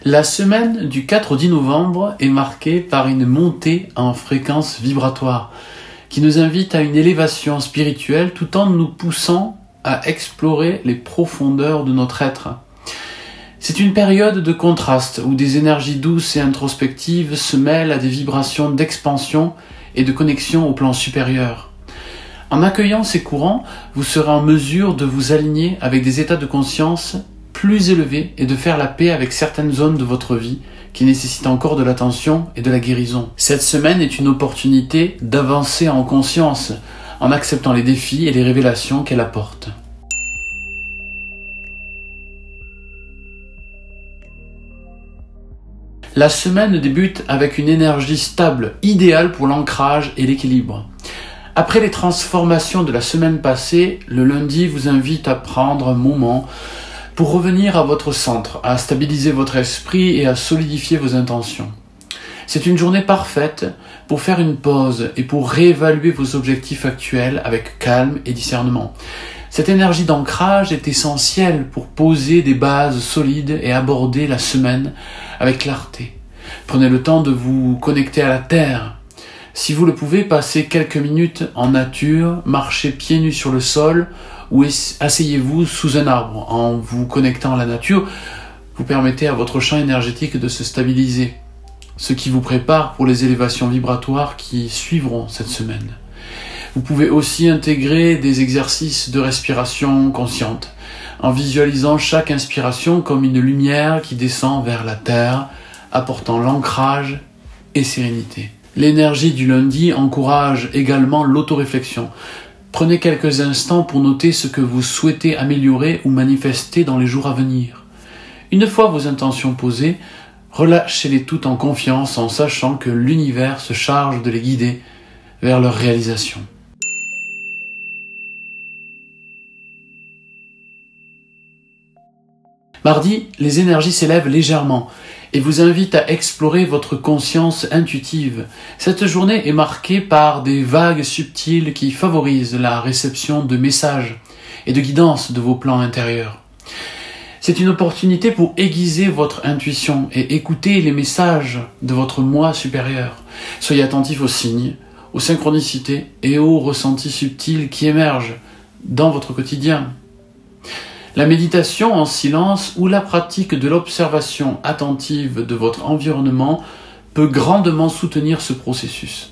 La semaine du 4 au 10 novembre est marquée par une montée en fréquence vibratoire qui nous invite à une élévation spirituelle tout en nous poussant à explorer les profondeurs de notre être. C'est une période de contraste où des énergies douces et introspectives se mêlent à des vibrations d'expansion et de connexion au plan supérieur. En accueillant ces courants, vous serez en mesure de vous aligner avec des états de conscience plus élevés et de faire la paix avec certaines zones de votre vie qui nécessitent encore de l'attention et de la guérison. Cette semaine est une opportunité d'avancer en conscience en acceptant les défis et les révélations qu'elle apporte. La semaine débute avec une énergie stable, idéale pour l'ancrage et l'équilibre. Après les transformations de la semaine passée, le lundi vous invite à prendre un moment pour revenir à votre centre, à stabiliser votre esprit et à solidifier vos intentions. C'est une journée parfaite pour faire une pause et pour réévaluer vos objectifs actuels avec calme et discernement. Cette énergie d'ancrage est essentielle pour poser des bases solides et aborder la semaine avec clarté. Prenez le temps de vous connecter à la terre. Si vous le pouvez, passez quelques minutes en nature, marchez pieds nus sur le sol ou asseyez-vous sous un arbre. En vous connectant à la nature, vous permettez à votre champ énergétique de se stabiliser, ce qui vous prépare pour les élévations vibratoires qui suivront cette semaine. Vous pouvez aussi intégrer des exercices de respiration consciente, en visualisant chaque inspiration comme une lumière qui descend vers la terre, apportant l'ancrage et sérénité. L'énergie du lundi encourage également l'autoréflexion. Prenez quelques instants pour noter ce que vous souhaitez améliorer ou manifester dans les jours à venir. Une fois vos intentions posées, relâchez-les toutes en confiance en sachant que l'univers se charge de les guider vers leur réalisation. Mardi, les énergies s'élèvent légèrement et vous invitent à explorer votre conscience intuitive. Cette journée est marquée par des vagues subtiles qui favorisent la réception de messages et de guidance de vos plans intérieurs. C'est une opportunité pour aiguiser votre intuition et écouter les messages de votre moi supérieur. Soyez attentifs aux signes, aux synchronicités et aux ressentis subtils qui émergent dans votre quotidien. La méditation en silence ou la pratique de l'observation attentive de votre environnement peut grandement soutenir ce processus.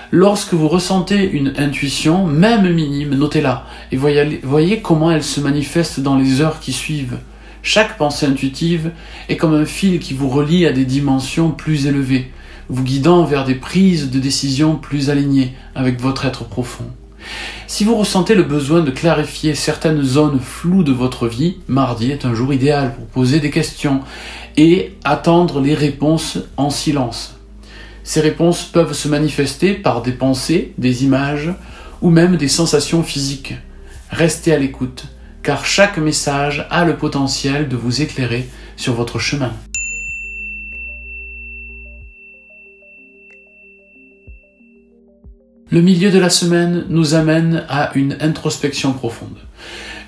Lorsque vous ressentez une intuition, même minime, notez-la et voyez comment elle se manifeste dans les heures qui suivent. Chaque pensée intuitive est comme un fil qui vous relie à des dimensions plus élevées, vous guidant vers des prises de décision plus alignées avec votre être profond. Si vous ressentez le besoin de clarifier certaines zones floues de votre vie, mardi est un jour idéal pour poser des questions et attendre les réponses en silence. Ces réponses peuvent se manifester par des pensées, des images ou même des sensations physiques. Restez à l'écoute, car chaque message a le potentiel de vous éclairer sur votre chemin. Le milieu de la semaine nous amène à une introspection profonde.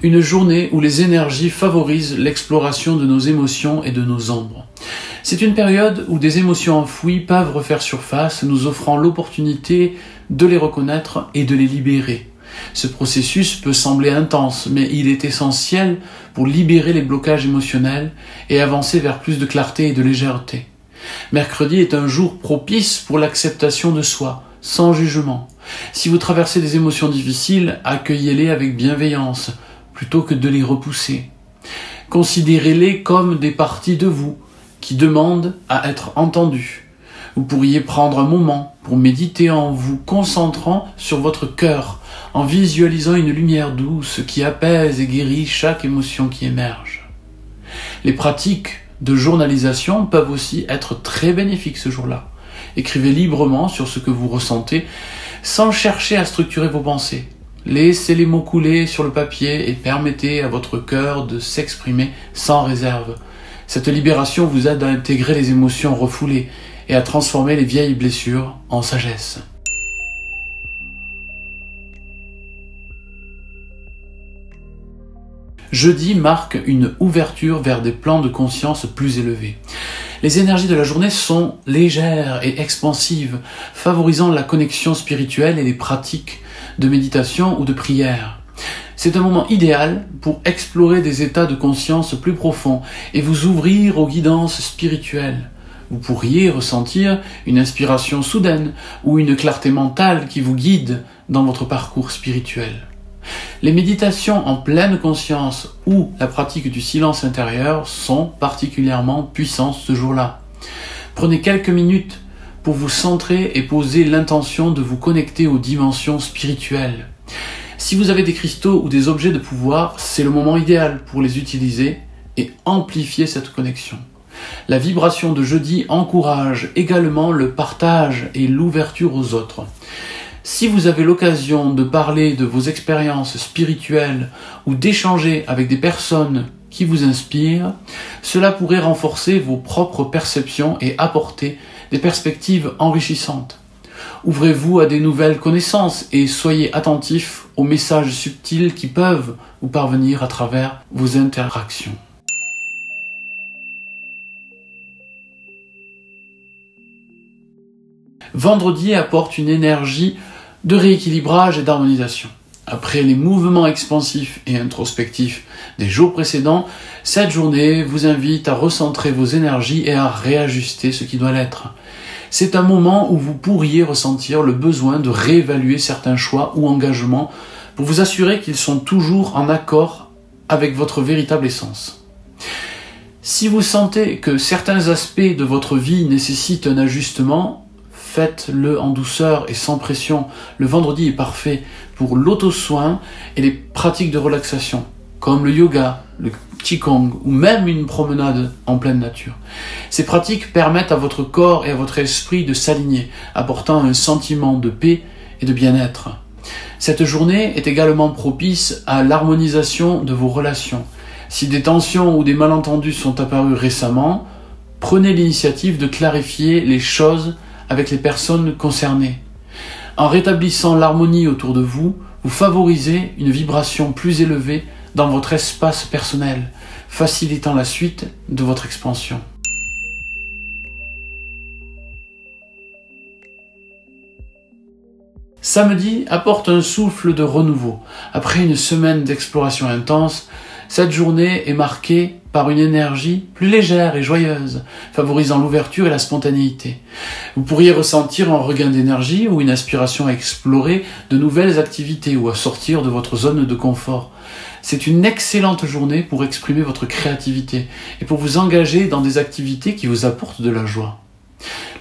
Une journée où les énergies favorisent l'exploration de nos émotions et de nos ombres. C'est une période où des émotions enfouies peuvent refaire surface, nous offrant l'opportunité de les reconnaître et de les libérer. Ce processus peut sembler intense, mais il est essentiel pour libérer les blocages émotionnels et avancer vers plus de clarté et de légèreté. Mercredi est un jour propice pour l'acceptation de soi, sans jugement. Si vous traversez des émotions difficiles, accueillez-les avec bienveillance, plutôt que de les repousser. Considérez-les comme des parties de vous qui demandent à être entendues. Vous pourriez prendre un moment pour méditer en vous concentrant sur votre cœur, en visualisant une lumière douce qui apaise et guérit chaque émotion qui émerge. Les pratiques de journalisation peuvent aussi être très bénéfiques ce jour-là. Écrivez librement sur ce que vous ressentez sans chercher à structurer vos pensées. Laissez les mots couler sur le papier et permettez à votre cœur de s'exprimer sans réserve. Cette libération vous aide à intégrer les émotions refoulées et à transformer les vieilles blessures en sagesse. Jeudi marque une ouverture vers des plans de conscience plus élevés. Les énergies de la journée sont légères et expansives, favorisant la connexion spirituelle et les pratiques de méditation ou de prière. C'est un moment idéal pour explorer des états de conscience plus profonds et vous ouvrir aux guidances spirituelles. Vous pourriez ressentir une inspiration soudaine ou une clarté mentale qui vous guide dans votre parcours spirituel. Les méditations en pleine conscience ou la pratique du silence intérieur sont particulièrement puissantes ce jour-là. Prenez quelques minutes pour vous centrer et poser l'intention de vous connecter aux dimensions spirituelles. Si vous avez des cristaux ou des objets de pouvoir, c'est le moment idéal pour les utiliser et amplifier cette connexion. La vibration de jeudi encourage également le partage et l'ouverture aux autres. Si vous avez l'occasion de parler de vos expériences spirituelles ou d'échanger avec des personnes qui vous inspirent, cela pourrait renforcer vos propres perceptions et apporter des perspectives enrichissantes. Ouvrez-vous à des nouvelles connaissances et soyez attentifs aux messages subtils qui peuvent vous parvenir à travers vos interactions. Vendredi apporte une énergie de rééquilibrage et d'harmonisation. Après les mouvements expansifs et introspectifs des jours précédents, cette journée vous invite à recentrer vos énergies et à réajuster ce qui doit l'être. C'est un moment où vous pourriez ressentir le besoin de réévaluer certains choix ou engagements pour vous assurer qu'ils sont toujours en accord avec votre véritable essence. Si vous sentez que certains aspects de votre vie nécessitent un ajustement, faites-le en douceur et sans pression. Le vendredi est parfait pour l'auto-soin et les pratiques de relaxation, comme le yoga, le qigong ou même une promenade en pleine nature. Ces pratiques permettent à votre corps et à votre esprit de s'aligner, apportant un sentiment de paix et de bien-être. Cette journée est également propice à l'harmonisation de vos relations. Si des tensions ou des malentendus sont apparus récemment, prenez l'initiative de clarifier les choses avec les personnes concernées. En rétablissant l'harmonie autour de vous, vous favorisez une vibration plus élevée dans votre espace personnel, facilitant la suite de votre expansion. Samedi apporte un souffle de renouveau. Après une semaine d'exploration intense, cette journée est marquée par une énergie plus légère et joyeuse, favorisant l'ouverture et la spontanéité. Vous pourriez ressentir un regain d'énergie ou une aspiration à explorer de nouvelles activités ou à sortir de votre zone de confort. C'est une excellente journée pour exprimer votre créativité et pour vous engager dans des activités qui vous apportent de la joie.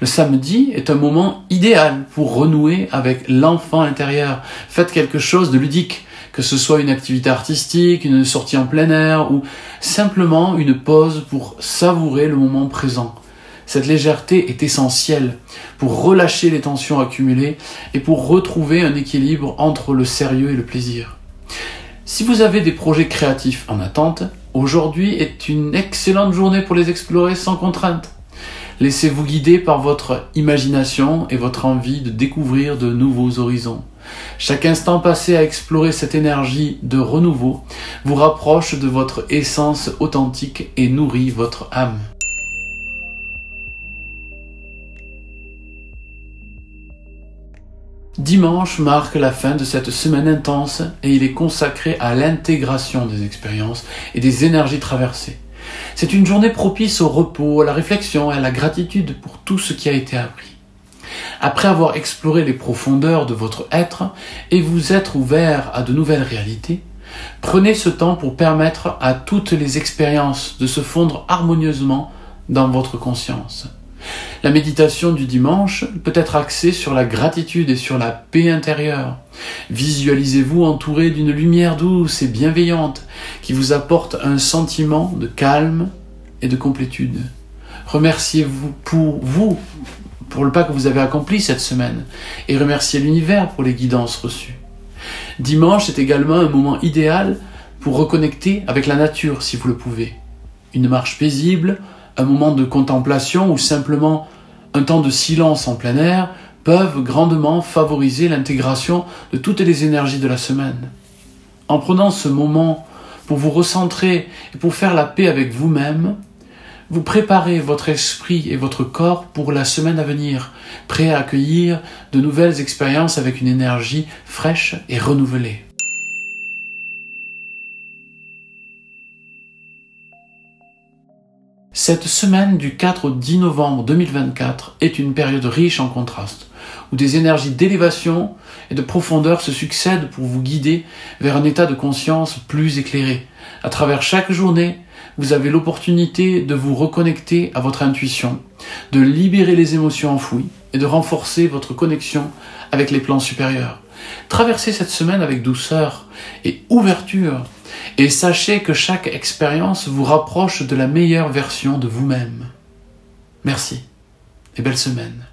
Le samedi est un moment idéal pour renouer avec l'enfant intérieur. Faites quelque chose de ludique, que ce soit une activité artistique, une sortie en plein air ou simplement une pause pour savourer le moment présent. Cette légèreté est essentielle pour relâcher les tensions accumulées et pour retrouver un équilibre entre le sérieux et le plaisir. Si vous avez des projets créatifs en attente, aujourd'hui est une excellente journée pour les explorer sans contrainte. Laissez-vous guider par votre imagination et votre envie de découvrir de nouveaux horizons. Chaque instant passé à explorer cette énergie de renouveau vous rapproche de votre essence authentique et nourrit votre âme. Dimanche marque la fin de cette semaine intense et il est consacré à l'intégration des expériences et des énergies traversées. C'est une journée propice au repos, à la réflexion et à la gratitude pour tout ce qui a été appris. Après avoir exploré les profondeurs de votre être et vous être ouvert à de nouvelles réalités, prenez ce temps pour permettre à toutes les expériences de se fondre harmonieusement dans votre conscience. La méditation du dimanche peut être axée sur la gratitude et sur la paix intérieure. Visualisez-vous entouré d'une lumière douce et bienveillante qui vous apporte un sentiment de calme et de complétude. Remerciez-vous pour le pas que vous avez accompli cette semaine et remerciez l'univers pour les guidances reçues. Dimanche est également un moment idéal pour reconnecter avec la nature si vous le pouvez. Une marche paisible, un moment de contemplation ou simplement un temps de silence en plein air peuvent grandement favoriser l'intégration de toutes les énergies de la semaine. En prenant ce moment pour vous recentrer et pour faire la paix avec vous-même. Vous préparez votre esprit et votre corps pour la semaine à venir, prêt à accueillir de nouvelles expériences avec une énergie fraîche et renouvelée. Cette semaine du 4 au 10 novembre 2024 est une période riche en contrastes, où des énergies d'élévation et de profondeur se succèdent pour vous guider vers un état de conscience plus éclairé. À travers chaque journée, vous avez l'opportunité de vous reconnecter à votre intuition, de libérer les émotions enfouies et de renforcer votre connexion avec les plans supérieurs. Traversez cette semaine avec douceur et ouverture et sachez que chaque expérience vous rapproche de la meilleure version de vous-même. Merci et belle semaine.